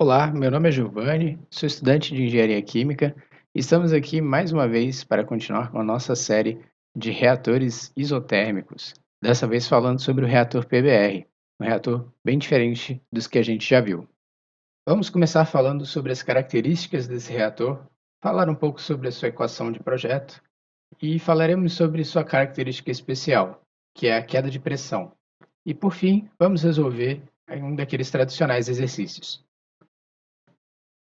Olá, meu nome é Giovanni, sou estudante de Engenharia Química e estamos aqui mais uma vez para continuar com a nossa série de reatores isotérmicos, dessa vez falando sobre o reator PBR, um reator bem diferente dos que a gente já viu. Vamos começar falando sobre as características desse reator, falar um pouco sobre a sua equação de projeto e falaremos sobre sua característica especial, que é a queda de pressão. E por fim, vamos resolver um daqueles tradicionais exercícios.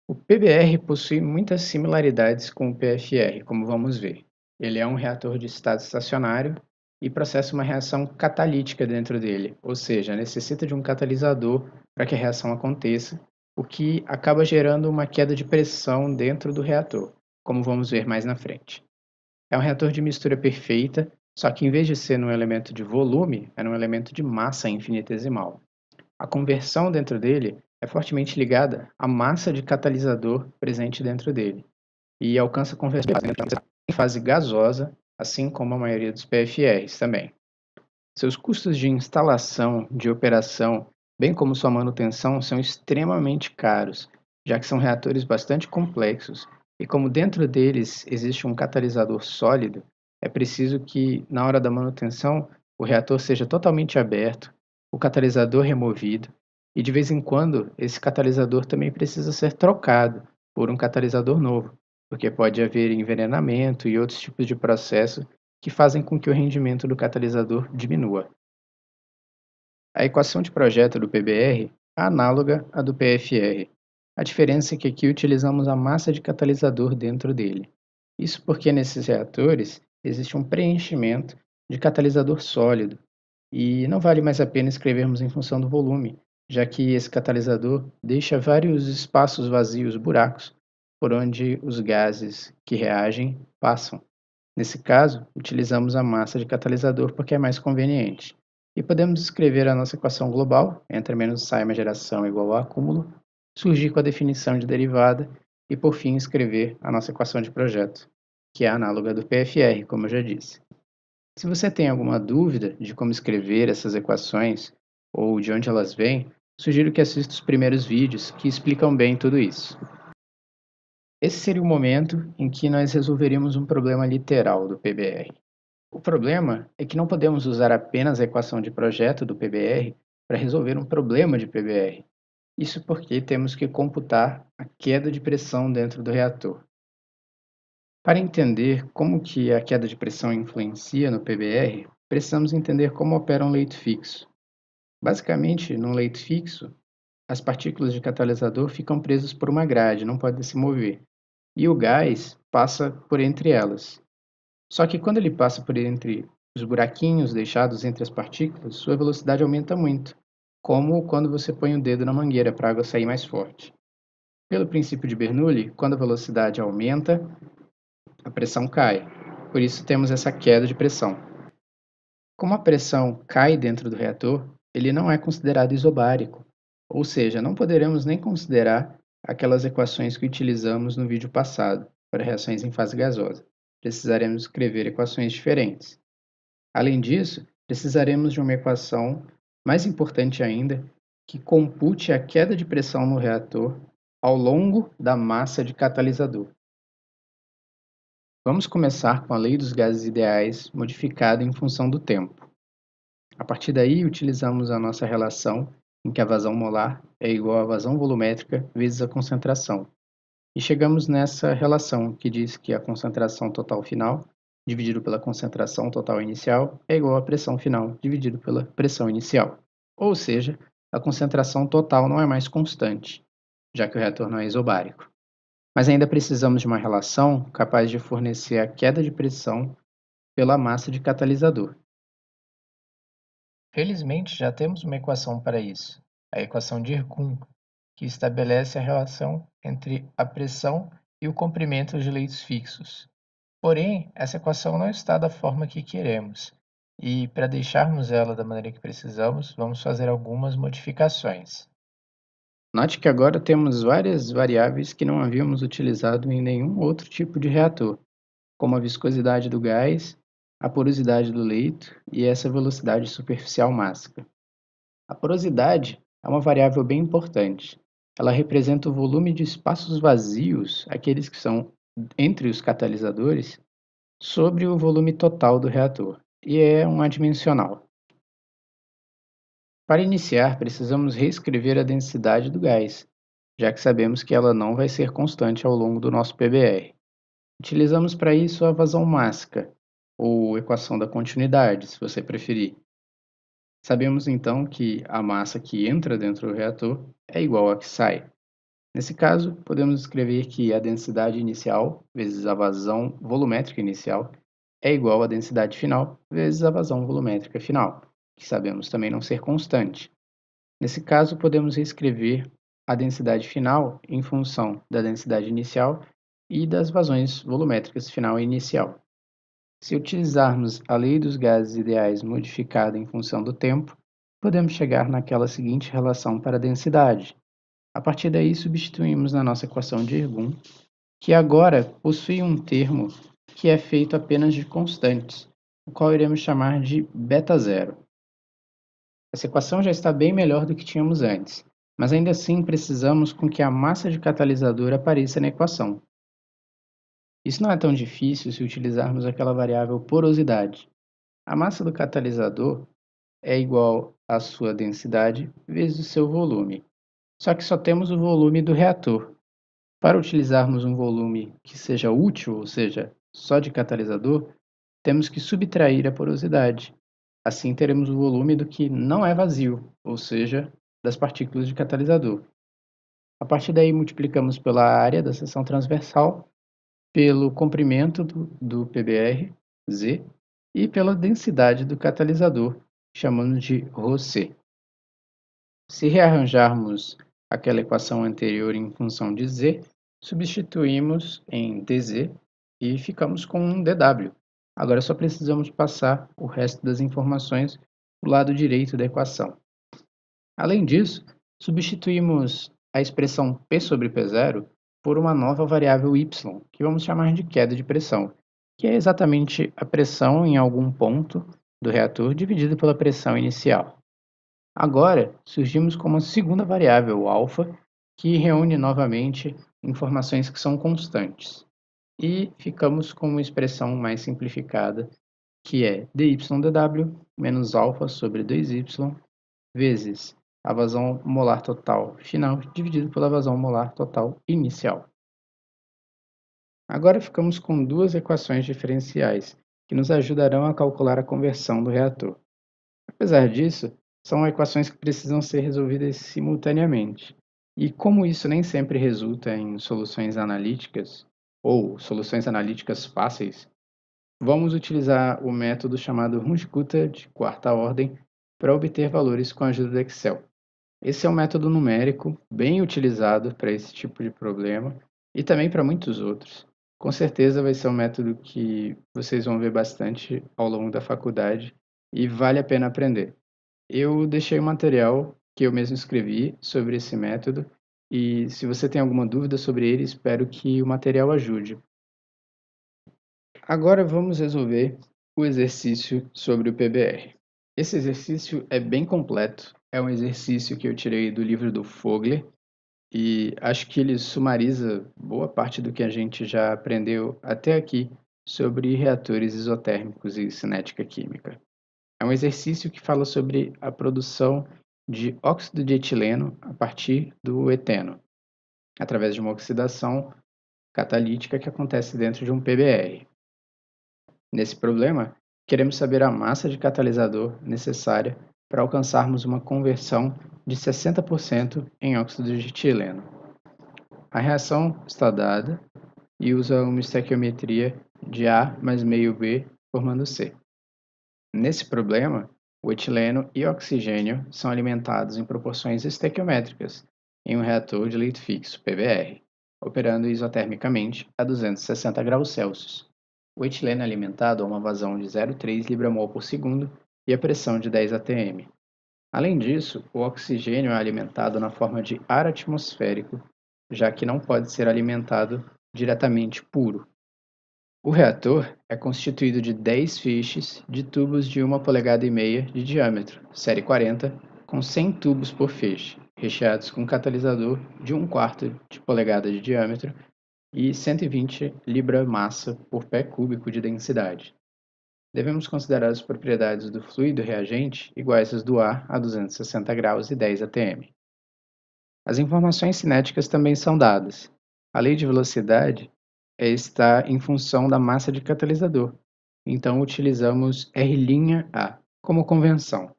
O PBR possui muitas similaridades com o PFR, como vamos ver. Ele é um reator de estado estacionário e processa uma reação catalítica dentro dele, ou seja, necessita de um catalisador para que a reação aconteça, o que acaba gerando uma queda de pressão dentro do reator, como vamos ver mais na frente. É um reator de mistura perfeita, só que em vez de ser num elemento de volume, é num elemento de massa infinitesimal. A conversão dentro dele é fortemente ligada à massa de catalisador presente dentro dele e alcança conversão em fase gasosa, assim como a maioria dos PFRs também. Seus custos de instalação, de operação, bem como sua manutenção, são extremamente caros, já que são reatores bastante complexos e como dentro deles existe um catalisador sólido, é preciso que, na hora da manutenção, o reator seja totalmente aberto, o catalisador removido e, de vez em quando, esse catalisador também precisa ser trocado por um catalisador novo, porque pode haver envenenamento e outros tipos de processo que fazem com que o rendimento do catalisador diminua. A equação de projeto do PBR é análoga à do PFR. A diferença é que aqui utilizamos a massa de catalisador dentro dele. Isso porque nesses reatores existe um preenchimento de catalisador sólido e não vale mais a pena escrevermos em função do volume, já que esse catalisador deixa vários espaços vazios, buracos, por onde os gases que reagem passam. Nesse caso, utilizamos a massa de catalisador porque é mais conveniente. E podemos escrever a nossa equação global, entre menos sai uma geração igual ao acúmulo, surgir com a definição de derivada e, por fim, escrever a nossa equação de projeto, que é análoga do PFR, como eu já disse. Se você tem alguma dúvida de como escrever essas equações ou de onde elas vêm, sugiro que assista os primeiros vídeos que explicam bem tudo isso. Esse seria o momento em que nós resolveríamos um problema literal do PBR. O problema é que não podemos usar apenas a equação de projeto do PBR para resolver um problema de PBR. Isso porque temos que computar a queda de pressão dentro do reator. Para entender como que a queda de pressão influencia no PBR, precisamos entender como opera um leito fixo. Basicamente, num leito fixo, as partículas de catalisador ficam presas por uma grade, não podem se mover, e o gás passa por entre elas. Só que quando ele passa por entre os buraquinhos deixados entre as partículas, sua velocidade aumenta muito, como quando você põe o dedo na mangueira para a água sair mais forte. Pelo princípio de Bernoulli, quando a velocidade aumenta, a pressão cai. Por isso temos essa queda de pressão. Como a pressão cai dentro do reator, ele não é considerado isobárico, ou seja, não poderemos nem considerar aquelas equações que utilizamos no vídeo passado para reações em fase gasosa. Precisaremos escrever equações diferentes. Além disso, precisaremos de uma equação mais importante ainda, que compute a queda de pressão no reator ao longo da massa de catalisador. Vamos começar com a lei dos gases ideais modificada em função do tempo. A partir daí, utilizamos a nossa relação em que a vazão molar é igual à vazão volumétrica vezes a concentração. E chegamos nessa relação que diz que a concentração total final dividido pela concentração total inicial é igual à pressão final dividido pela pressão inicial. Ou seja, a concentração total não é mais constante, já que o reator não é isobárico. Mas ainda precisamos de uma relação capaz de fornecer a queda de pressão pela massa de catalisador. Felizmente, já temos uma equação para isso, a equação de Irgun, que estabelece a relação entre a pressão e o comprimento de leitos fixos. Porém, essa equação não está da forma que queremos, e para deixarmos ela da maneira que precisamos, vamos fazer algumas modificações. Note que agora temos várias variáveis que não havíamos utilizado em nenhum outro tipo de reator, como a viscosidade do gás, a porosidade do leito e essa velocidade superficial máxima. A porosidade é uma variável bem importante. ela representa o volume de espaços vazios, aqueles que são entre os catalisadores, sobre o volume total do reator, e é um adimensional. Para iniciar, precisamos reescrever a densidade do gás, já que sabemos que ela não vai ser constante ao longo do nosso PBR. Utilizamos para isso a vazão mássica, ou equação da continuidade, se você preferir. Sabemos então que a massa que entra dentro do reator é igual à que sai. Nesse caso, podemos escrever que a densidade inicial vezes a vazão volumétrica inicial é igual à densidade final vezes a vazão volumétrica final, que sabemos também não ser constante. Nesse caso, podemos reescrever a densidade final em função da densidade inicial e das vazões volumétricas final e inicial. Se utilizarmos a lei dos gases ideais modificada em função do tempo, podemos chegar naquela seguinte relação para a densidade. A partir daí, substituímos na nossa equação de Ergun, que agora possui um termo que é feito apenas de constantes, o qual iremos chamar de beta zero. Essa equação já está bem melhor do que tínhamos antes, mas ainda assim precisamos com que a massa de catalisador apareça na equação. Isso não é tão difícil se utilizarmos aquela variável porosidade. A massa do catalisador é igual à sua densidade vezes o seu volume, só que só temos o volume do reator. Para utilizarmos um volume que seja útil, ou seja, só de catalisador, temos que subtrair a porosidade. Assim teremos o volume do que não é vazio, ou seja, das partículas de catalisador. A partir daí, multiplicamos pela área da seção transversal, pelo comprimento do PBR, Z, e pela densidade do catalisador, chamando de ρC. Se rearranjarmos aquela equação anterior em função de Z, substituímos em dz e ficamos com um dw. Agora só precisamos passar o resto das informações para o lado direito da equação. Além disso, substituímos a expressão P sobre P0 por uma nova variável y, que vamos chamar de queda de pressão, que é exatamente a pressão em algum ponto do reator dividido pela pressão inicial. Agora, surgimos com uma segunda variável, α, que reúne novamente informações que são constantes. E ficamos com uma expressão mais simplificada, que é dydw menos α sobre 2y vezes a vazão molar total final dividido pela vazão molar total inicial. Agora ficamos com duas equações diferenciais, que nos ajudarão a calcular a conversão do reator. Apesar disso, são equações que precisam ser resolvidas simultaneamente. E como isso nem sempre resulta em soluções analíticas, ou soluções analíticas fáceis, vamos utilizar o método chamado Runge-Kutta de quarta ordem para obter valores com a ajuda do Excel. Esse é um método numérico bem utilizado para esse tipo de problema e também para muitos outros. Com certeza vai ser um método que vocês vão ver bastante ao longo da faculdade e vale a pena aprender. Eu deixei um material que eu mesmo escrevi sobre esse método e se você tem alguma dúvida sobre ele, espero que o material ajude. Agora vamos resolver o exercício sobre o PBR. Esse exercício é bem completo, é um exercício que eu tirei do livro do Fogler e acho que ele sumariza boa parte do que a gente já aprendeu até aqui sobre reatores isotérmicos e cinética química. É um exercício que fala sobre a produção de óxido de etileno a partir do eteno, através de uma oxidação catalítica que acontece dentro de um PBR. Nesse problema, queremos saber a massa de catalisador necessária para alcançarmos uma conversão de 60% em óxido de etileno. A reação está dada e usa uma estequiometria de A mais meio B formando C. Nesse problema, o etileno e o oxigênio são alimentados em proporções estequiométricas em um reator de leito fixo, PBR, operando isotermicamente a 260 graus Celsius. O etileno é alimentado a uma vazão de 0,3 libra-mol por segundo e a pressão de 10 atm. Além disso, o oxigênio é alimentado na forma de ar atmosférico, já que não pode ser alimentado diretamente puro. O reator é constituído de 10 feixes de tubos de 1,5 polegadas de diâmetro, série 40, com 100 tubos por feixe, recheados com catalisador de 1/4 de polegada de diâmetro e 120 libra-massa por pé cúbico de densidade. Devemos considerar as propriedades do fluido reagente iguais às do ar a 260 graus e 10 atm. As informações cinéticas também são dadas. A lei de velocidade está em função da massa de catalisador, então utilizamos R'A como convenção.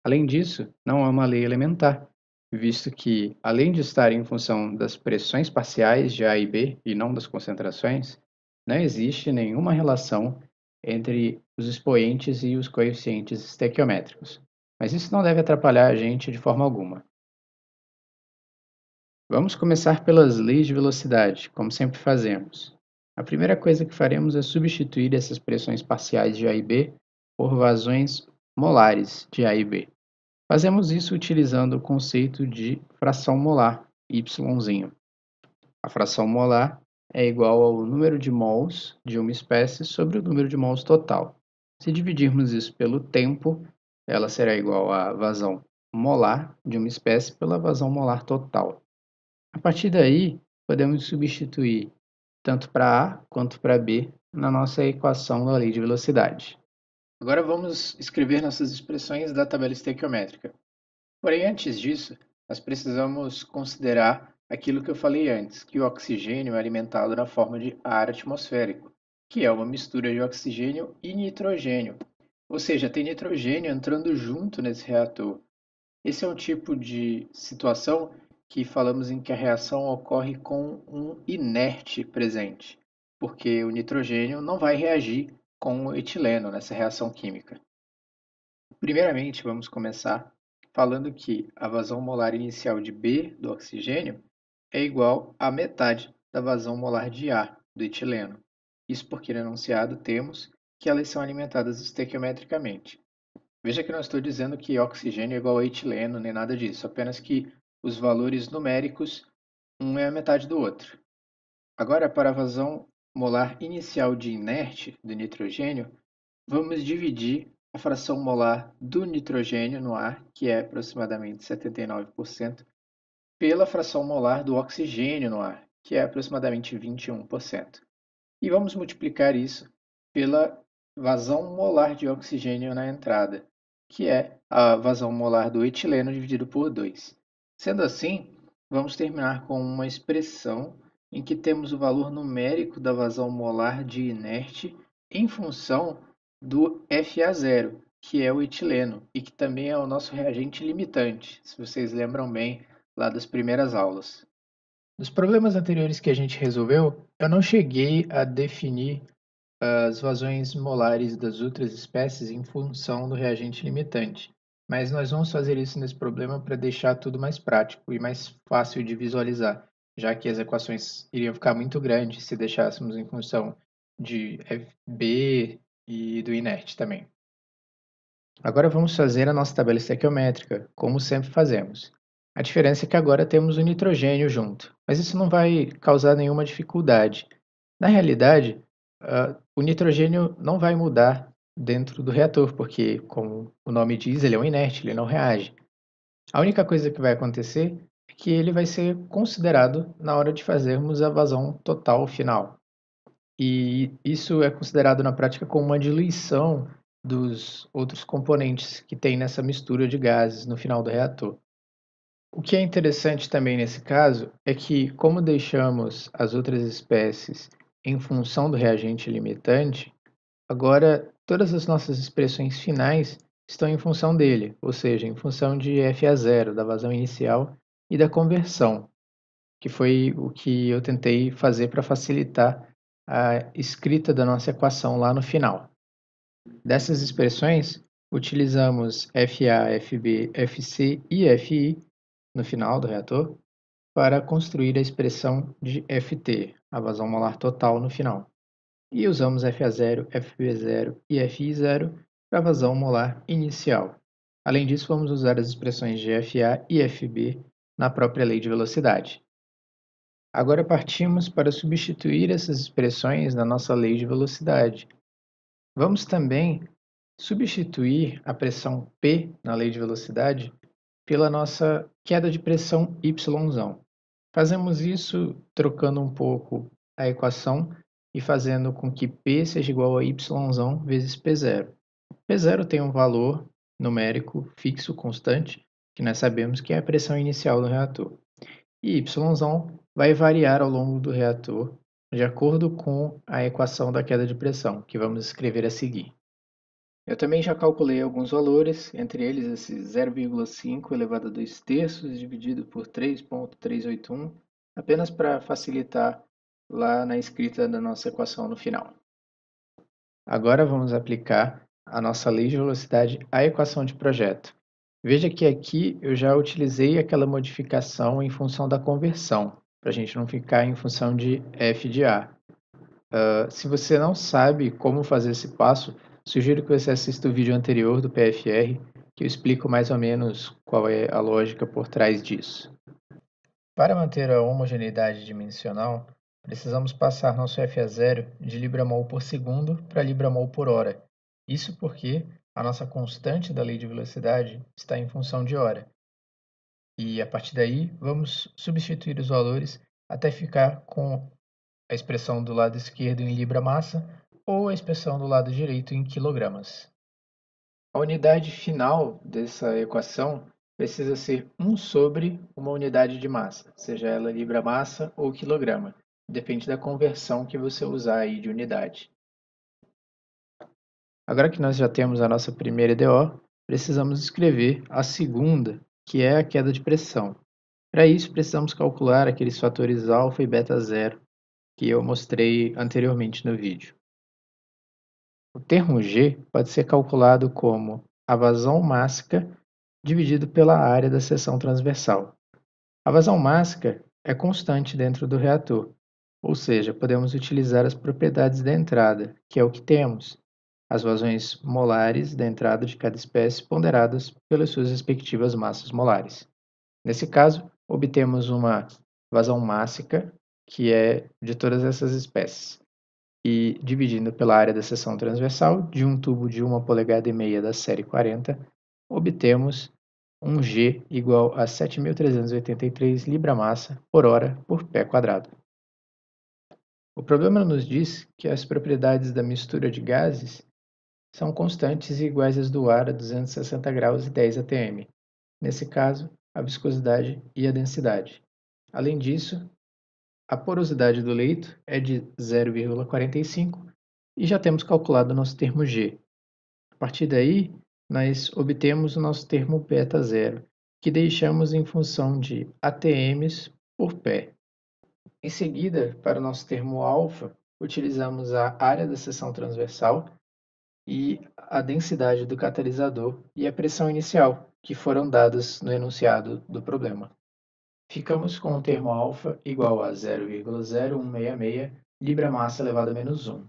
Além disso, não é uma lei elementar, visto que, além de estar em função das pressões parciais de A e B e não das concentrações, não existe nenhuma relação entre os expoentes e os coeficientes estequiométricos. Mas isso não deve atrapalhar a gente de forma alguma. Vamos começar pelas leis de velocidade, como sempre fazemos. A primeira coisa que faremos é substituir essas pressões parciais de A e B por vazões molares de A e B. Fazemos isso utilizando o conceito de fração molar, Y. A fração molar é igual ao número de mols de uma espécie sobre o número de mols total. Se dividirmos isso pelo tempo, ela será igual à vazão molar de uma espécie pela vazão molar total. A partir daí, podemos substituir tanto para A quanto para B na nossa equação da lei de velocidade. Agora vamos escrever nossas expressões da tabela estequiométrica. Porém, antes disso, nós precisamos considerar aquilo que eu falei antes, que o oxigênio é alimentado na forma de ar atmosférico, que é uma mistura de oxigênio e nitrogênio. Ou seja, tem nitrogênio entrando junto nesse reator. Esse é um tipo de situação que falamos em que a reação ocorre com um inerte presente, porque o nitrogênio não vai reagir com o etileno nessa reação química. Primeiramente, vamos começar falando que a vazão molar inicial de B do oxigênio é igual à metade da vazão molar de A do etileno. Isso porque no enunciado temos que elas são alimentadas estequiometricamente. Veja que não estou dizendo que oxigênio é igual a etileno, nem nada disso, apenas que os valores numéricos, um é a metade do outro. Agora, para a vazão molar inicial de inerte do nitrogênio, vamos dividir a fração molar do nitrogênio no ar, que é aproximadamente 79%, pela fração molar do oxigênio no ar, que é aproximadamente 21%. E vamos multiplicar isso pela vazão molar de oxigênio na entrada, que é a vazão molar do etileno dividido por 2. Sendo assim, vamos terminar com uma expressão em que temos o valor numérico da vazão molar de inerte em função do FA0, que é o etileno, e que também é o nosso reagente limitante, se vocês lembram bem lá das primeiras aulas. Nos problemas anteriores que a gente resolveu, eu não cheguei a definir as vazões molares das outras espécies em função do reagente limitante, mas nós vamos fazer isso nesse problema para deixar tudo mais prático e mais fácil de visualizar, já que as equações iriam ficar muito grandes se deixássemos em função de FB e do inerte também. Agora vamos fazer a nossa tabela estequiométrica, como sempre fazemos. A diferença é que agora temos o nitrogênio junto, mas isso não vai causar nenhuma dificuldade. Na realidade, o nitrogênio não vai mudar dentro do reator, porque, como o nome diz, ele é um inerte, ele não reage. A única coisa que vai acontecer é que ele vai ser considerado na hora de fazermos a vazão total final. E isso é considerado na prática como uma diluição dos outros componentes que tem nessa mistura de gases no final do reator. O que é interessante também nesse caso é que, como deixamos as outras espécies em função do reagente limitante, agora todas as nossas expressões finais estão em função dele, ou seja, em função de FA0, da vazão inicial e da conversão, que foi o que eu tentei fazer para facilitar a escrita da nossa equação lá no final. Dessas expressões, utilizamos FA, FB, FC e FI no final do reator para construir a expressão de FT, a vazão molar total no final. E usamos FA0, FB0 e FI0 para a vazão molar inicial. Além disso, vamos usar as expressões de FA e FB na própria lei de velocidade. Agora partimos para substituir essas expressões na nossa lei de velocidade. Vamos também substituir a pressão P na lei de velocidade pela nossa queda de pressão Y. Fazemos isso trocando um pouco a equação e fazendo com que P seja igual a Y vezes P0. P0 tem um valor numérico fixo constante, que nós sabemos que é a pressão inicial do reator. E Y vai variar ao longo do reator de acordo com a equação da queda de pressão, que vamos escrever a seguir. Eu também já calculei alguns valores, entre eles esse 0,5 elevado a 2 terços dividido por 3,381, apenas para facilitar lá na escrita da nossa equação no final. Agora vamos aplicar a nossa lei de velocidade à equação de projeto. Veja que aqui eu já utilizei aquela modificação em função da conversão, para a gente não ficar em função de f de a. Se você não sabe como fazer esse passo, sugiro que você assista o vídeo anterior do PFR, que eu explico mais ou menos qual é a lógica por trás disso. Para manter a homogeneidade dimensional, precisamos passar nosso F a zero de libra-mol por segundo para libra-mol por hora. Isso porque a nossa constante da lei de velocidade está em função de hora. E a partir daí, vamos substituir os valores até ficar com a expressão do lado esquerdo em libra-massa ou a expressão do lado direito em quilogramas. A unidade final dessa equação precisa ser 1 sobre uma unidade de massa, seja ela libra-massa ou quilograma. Depende da conversão que você usar aí de unidade. Agora que nós já temos a nossa primeira EDO, precisamos escrever a segunda, que é a queda de pressão. Para isso, precisamos calcular aqueles fatores alfa e beta zero que eu mostrei anteriormente no vídeo. O termo G pode ser calculado como a vazão mássica dividido pela área da seção transversal. A vazão mássica é constante dentro do reator, ou seja, podemos utilizar as propriedades da entrada, que é o que temos, as vazões molares da entrada de cada espécie ponderadas pelas suas respectivas massas molares. Nesse caso, obtemos uma vazão mássica, que é de todas essas espécies. E dividindo pela área da seção transversal de um tubo de 1,5 polegadas da série 40, obtemos um G igual a 7.383 libra-massa por hora por pé quadrado. O problema nos diz que as propriedades da mistura de gases são constantes e iguais às do ar a 260 graus e 10 atm. Nesse caso, a viscosidade e a densidade. Além disso, a porosidade do leito é de 0,45 e já temos calculado o nosso termo G. A partir daí, nós obtemos o nosso termo beta zero, que deixamos em função de atms por pé. Em seguida, para o nosso termo alfa, utilizamos a área da seção transversal e a densidade do catalisador e a pressão inicial, que foram dadas no enunciado do problema. Ficamos com o termo alfa igual a 0,0166 libra-massa elevado a menos 1.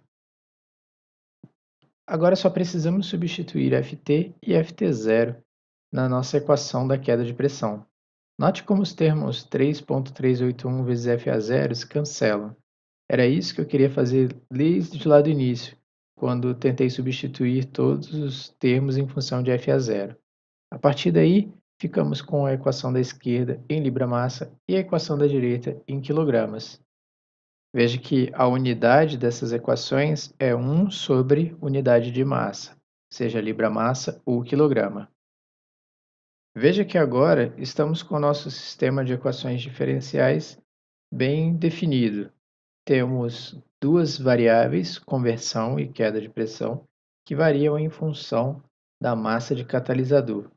Agora só precisamos substituir Ft e Ft0 na nossa equação da queda de pressão. Note como os termos 3.381 vezes F a 0 se cancelam. Era isso que eu queria fazer desde lá do início, quando tentei substituir todos os termos em função de F a 0. A partir daí, ficamos com a equação da esquerda em libra-massa e a equação da direita em quilogramas. Veja que a unidade dessas equações é 1 sobre unidade de massa, seja libra-massa ou quilograma. Veja que agora estamos com o nosso sistema de equações diferenciais bem definido. Temos duas variáveis, conversão e queda de pressão, que variam em função da massa de catalisador.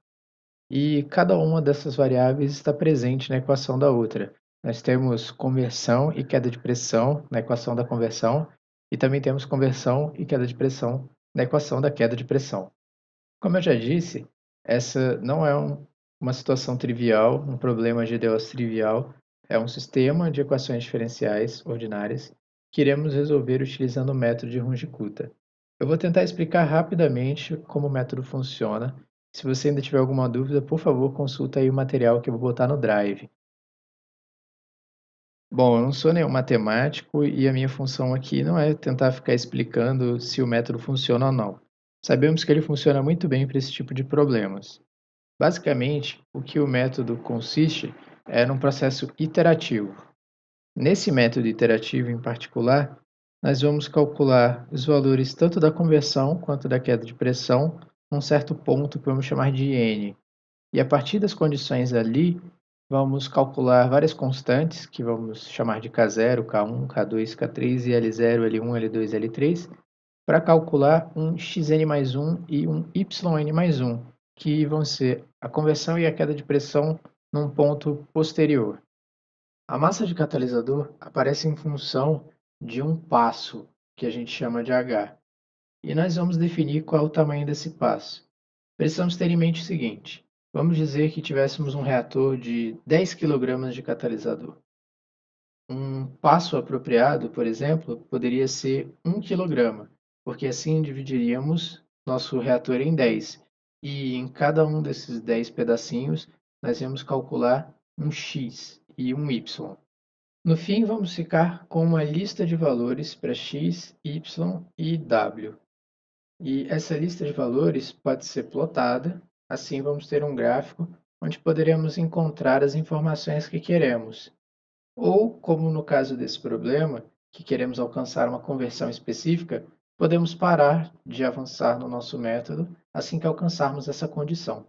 E cada uma dessas variáveis está presente na equação da outra. Nós temos conversão e queda de pressão na equação da conversão, e também temos conversão e queda de pressão na equação da queda de pressão. Como eu já disse, essa não é uma situação trivial, um problema de GDOs trivial, é um sistema de equações diferenciais ordinárias que iremos resolver utilizando o método de Runge-Kutta. Eu vou tentar explicar rapidamente como o método funciona. Se você ainda tiver alguma dúvida, por favor, consulta aí o material que eu vou botar no Drive. Bom, eu não sou nenhum matemático e a minha função aqui não é tentar ficar explicando se o método funciona ou não. Sabemos que ele funciona muito bem para esse tipo de problemas. Basicamente, o que o método consiste é num processo iterativo. Nesse método iterativo em particular, nós vamos calcular os valores tanto da conversão quanto da queda de pressão num certo ponto que vamos chamar de n. E a partir das condições ali, vamos calcular várias constantes que vamos chamar de K0, K1, K2, K3 e L0, L1, L2, L3, para calcular um xn mais 1 e um yn mais 1, que vão ser a conversão e a queda de pressão num ponto posterior. A massa de catalisador aparece em função de um passo, que a gente chama de H, e nós vamos definir qual é o tamanho desse passo. Precisamos ter em mente o seguinte: vamos dizer que tivéssemos um reator de 10 kg de catalisador. Um passo apropriado, por exemplo, poderia ser 1 kg, porque assim dividiríamos nosso reator em 10, e em cada um desses 10 pedacinhos nós íamos calcular um x e um y. No fim, vamos ficar com uma lista de valores para x, y e w. E essa lista de valores pode ser plotada, assim vamos ter um gráfico onde poderemos encontrar as informações que queremos. Ou, como no caso desse problema, que queremos alcançar uma conversão específica, podemos parar de avançar no nosso método assim que alcançarmos essa condição.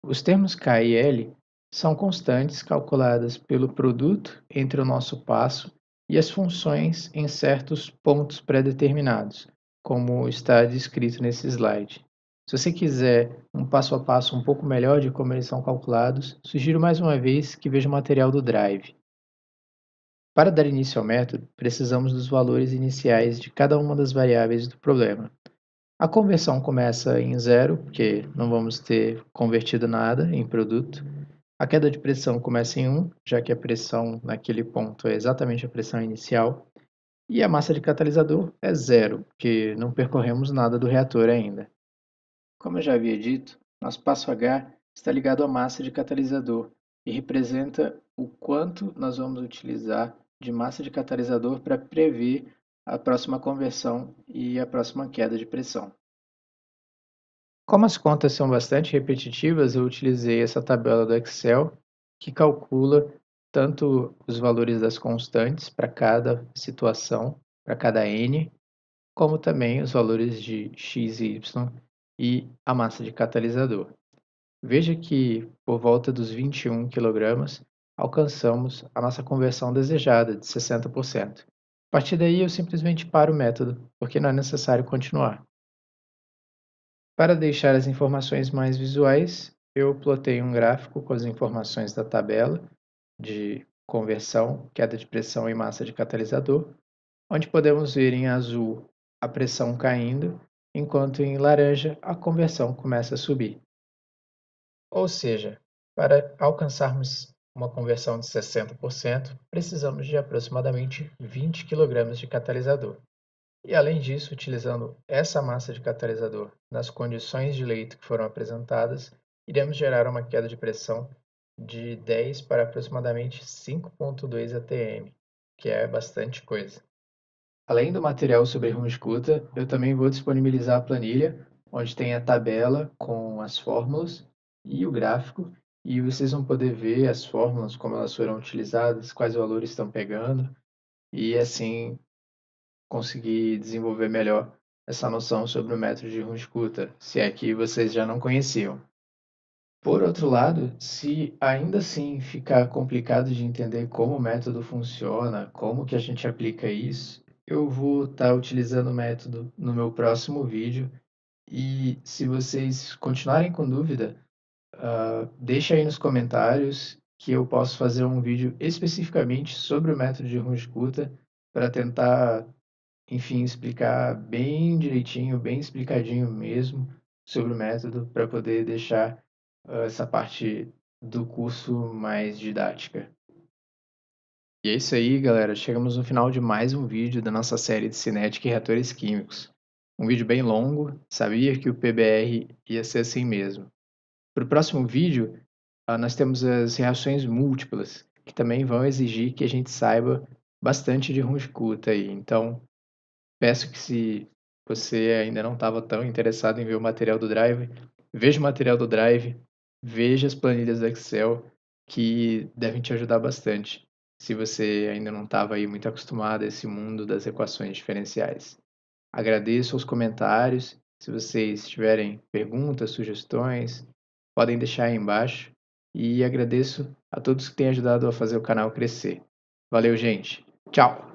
Os termos K e L são constantes calculadas pelo produto entre o nosso passo e as funções em certos pontos pré-determinados, como está descrito nesse slide. Se você quiser um passo a passo um pouco melhor de como eles são calculados, sugiro mais uma vez que veja o material do Drive. Para dar início ao método, precisamos dos valores iniciais de cada uma das variáveis do problema. A conversão começa em zero, porque não vamos ter convertido nada em produto. A queda de pressão começa em 1, já que a pressão naquele ponto é exatamente a pressão inicial. E a massa de catalisador é zero, porque não percorremos nada do reator ainda. Como eu já havia dito, nosso passo H está ligado à massa de catalisador e representa o quanto nós vamos utilizar de massa de catalisador para prever a próxima conversão e a próxima queda de pressão. Como as contas são bastante repetitivas, eu utilizei essa tabela do Excel que calcula tanto os valores das constantes para cada situação, para cada n, como também os valores de x e y e a massa de catalisador. Veja que, por volta dos 21 kg, alcançamos a nossa conversão desejada de 60%. A partir daí, eu simplesmente paro o método, porque não é necessário continuar. Para deixar as informações mais visuais, eu plotei um gráfico com as informações da tabela de conversão, queda de pressão e massa de catalisador, onde podemos ver em azul a pressão caindo, enquanto em laranja a conversão começa a subir. Ou seja, para alcançarmos uma conversão de 60%, precisamos de aproximadamente 20 kg de catalisador. E além disso, utilizando essa massa de catalisador nas condições de leito que foram apresentadas, iremos gerar uma queda de pressão de 10 para aproximadamente 5,2 atm, que é bastante coisa. Além do material sobre Rum Escuta, eu também vou disponibilizar a planilha, onde tem a tabela com as fórmulas e o gráfico, e vocês vão poder ver as fórmulas, como elas foram utilizadas, quais valores estão pegando, e assim conseguir desenvolver melhor essa noção sobre o método de Rum Escuta, se é que vocês já não conheciam. Por outro lado, se ainda assim ficar complicado de entender como o método funciona, como que a gente aplica isso, eu vou estar utilizando o método no meu próximo vídeo. E se vocês continuarem com dúvida, deixa aí nos comentários que eu posso fazer um vídeo especificamente sobre o método de Rum Escuta para tentar, enfim, explicar bem direitinho, bem explicadinho mesmo sobre o método para poder deixar essa parte do curso mais didática. E é isso aí, galera. Chegamos no final de mais um vídeo da nossa série de cinética e reatores químicos. Um vídeo bem longo, sabia que o PBR ia ser assim mesmo. Para o próximo vídeo, nós temos as reações múltiplas, que também vão exigir que a gente saiba bastante de Rum-Escuta aí. Então, peço que se você ainda não estava tão interessado em ver o material do Drive, Veja o material do Drive, veja as planilhas do Excel, que devem te ajudar bastante, se você ainda não estava aí muito acostumado a esse mundo das equações diferenciais. Agradeço os comentários. Se vocês tiverem perguntas, sugestões, podem deixar aí embaixo. E agradeço a todos que têm ajudado a fazer o canal crescer. Valeu, gente. Tchau!